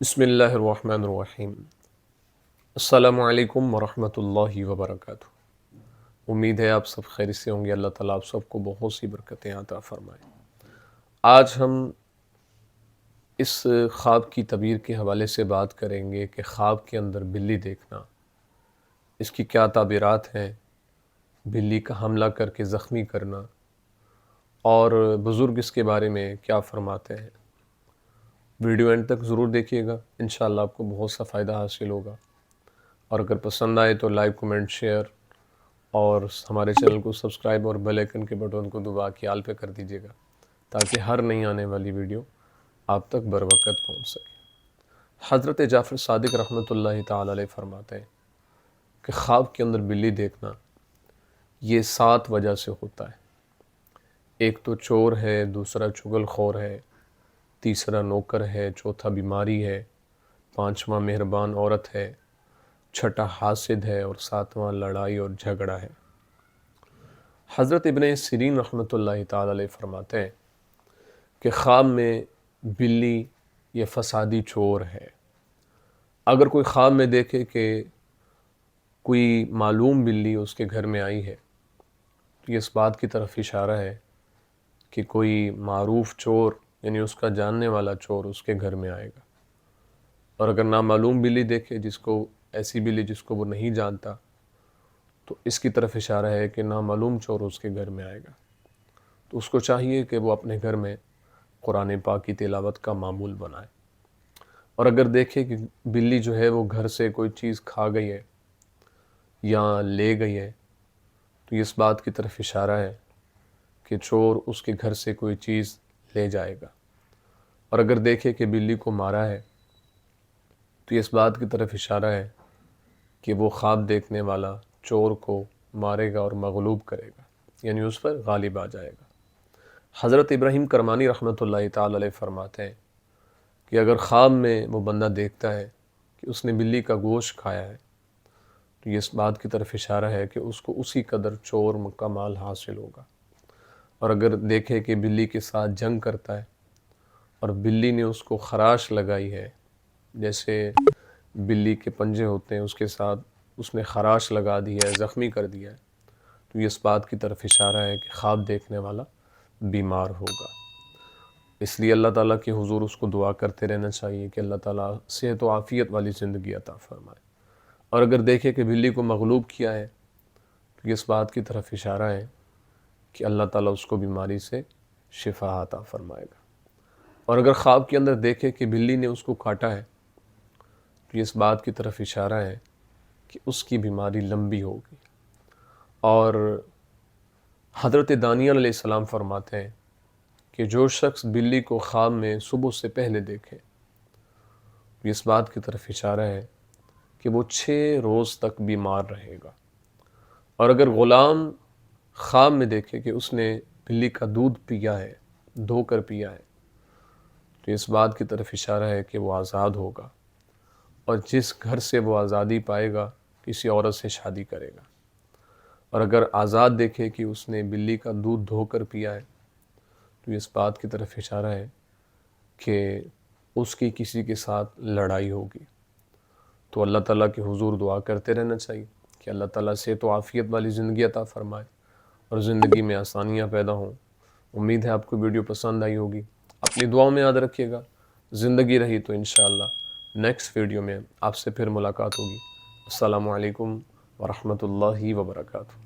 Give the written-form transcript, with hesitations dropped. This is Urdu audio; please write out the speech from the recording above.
بسم اللہ الرحمن الرحیم۔ السلام علیکم ورحمۃ اللہ وبرکاتہ۔ امید ہے آپ سب خیر سے ہوں گے۔ اللہ تعالیٰ آپ سب کو بہت سی برکتیں عطا فرمائے۔ آج ہم اس خواب کی تعبیر کے حوالے سے بات کریں گے کہ خواب کے اندر بلی دیکھنا، اس کی کیا تعبیرات ہیں، بلی کا حملہ کر کے زخمی کرنا، اور بزرگ اس کے بارے میں کیا فرماتے ہیں۔ ویڈیو اینڈ تک ضرور دیکھیے گا، انشاءاللہ آپ کو بہت سا فائدہ حاصل ہوگا، اور اگر پسند آئے تو لائک، کمنٹ، شیئر اور ہمارے چینل کو سبسکرائب اور بیل آئیکن کے بٹن کو دبا کے آل پہ کر دیجیے گا تاکہ ہر نئی آنے والی ویڈیو آپ تک بروقت پہنچ سکے۔ حضرت جعفر صادق رحمۃ اللہ تعالی علیہ فرماتے ہیں کہ خواب کے اندر بلی دیکھنا یہ 7 وجہ سے ہوتا ہے۔ ایک تو چور ہے، دوسرا چغل خور ہے، تیسرا نوکر ہے، چوتھا بیماری ہے، پانچواں مہربان عورت ہے، چھٹا حاسد ہے، اور ساتواں لڑائی اور جھگڑا ہے۔ حضرت ابن سیرین رحمۃ اللہ تعالی علیہ فرماتے ہیں کہ خواب میں بلی یہ فسادی چور ہے۔ اگر کوئی خواب میں دیکھے کہ کوئی معلوم بلی اس کے گھر میں آئی ہے تو یہ اس بات کی طرف اشارہ ہے کہ کوئی معروف چور، یعنی اس کا جاننے والا چور اس کے گھر میں آئے گا۔ اور اگر نامعلوم بلی دیکھے، ایسی بلی جس کو وہ نہیں جانتا، تو اس کی طرف اشارہ ہے کہ نامعلوم چور اس کے گھر میں آئے گا۔ تو اس کو چاہیے کہ وہ اپنے گھر میں قرآن پاک کی تلاوت کا معمول بنائے۔ اور اگر دیکھے کہ بلی جو ہے وہ گھر سے کوئی چیز کھا گئی ہے یا لے گئی ہے، تو اس بات کی طرف اشارہ ہے کہ چور اس کے گھر سے کوئی چیز لے جائے گا۔ اور اگر دیکھے کہ بلی کو مارا ہے تو اس بات کی طرف اشارہ ہے کہ وہ خواب دیکھنے والا چور کو مارے گا اور مغلوب کرے گا، یعنی اس پر غالب آ جائے گا۔ حضرت ابراہیم کرمانی رحمۃ اللہ تعالی علیہ فرماتے ہیں کہ اگر خواب میں وہ بندہ دیکھتا ہے کہ اس نے بلی کا گوشت کھایا ہے تو یہ اس بات کی طرف اشارہ ہے کہ اس کو اسی قدر چور کا مال حاصل ہوگا۔ اور اگر دیکھے کہ بلی کے ساتھ جنگ کرتا ہے اور بلی نے اس کو خراش لگائی ہے، جیسے بلی کے پنجے ہوتے ہیں، اس کے ساتھ اس نے خراش لگا دی ہے، زخمی کر دیا ہے، تو یہ اس بات کی طرف اشارہ ہے کہ خواب دیکھنے والا بیمار ہوگا۔ اس لیے اللہ تعالیٰ کے حضور اس کو دعا کرتے رہنا چاہیے کہ اللہ تعالیٰ صحت و عافیت والی زندگی عطا فرمائے۔ اور اگر دیکھے کہ بلی کو مغلوب کیا ہے تو یہ اس بات کی طرف اشارہ ہے کہ اللہ تعالیٰ اس کو بیماری سے شفا عطا فرمائے گا۔ اور اگر خواب کے اندر دیکھے کہ بلی نے اس کو کاٹا ہے تو یہ اس بات کی طرف اشارہ ہے کہ اس کی بیماری لمبی ہوگی۔ اور حضرت دانیال علیہ السلام فرماتے ہیں کہ جو شخص بلی کو خواب میں صبح سے پہلے دیکھے تو اس بات کی طرف اشارہ ہے کہ وہ 6 روز تک بیمار رہے گا۔ اور اگر غلام خواب میں دیکھے کہ اس نے بلی کا دودھ پیا ہے، دھو کر پیا ہے، تو اس بات کی طرف اشارہ ہے کہ وہ آزاد ہوگا، اور جس گھر سے وہ آزادی پائے گا کسی عورت سے شادی کرے گا۔ اور اگر آزاد دیکھے کہ اس نے بلی کا دودھ دھو کر پیا ہے تو اس بات کی طرف اشارہ ہے کہ اس کی کسی کے ساتھ لڑائی ہوگی۔ تو اللہ تعالیٰ کے حضور دعا کرتے رہنا چاہیے کہ اللہ تعالیٰ صحت و عافیت والی زندگی عطا فرمائے اور زندگی میں آسانیاں پیدا ہوں۔ امید ہے آپ کو ویڈیو پسند آئی ہوگی۔ اپنی دعاؤں میں یاد رکھیے گا۔ زندگی رہی تو انشاءاللہ نیکسٹ ویڈیو میں آپ سے پھر ملاقات ہوگی۔ السلام علیکم ورحمۃ اللہ وبرکاتہ۔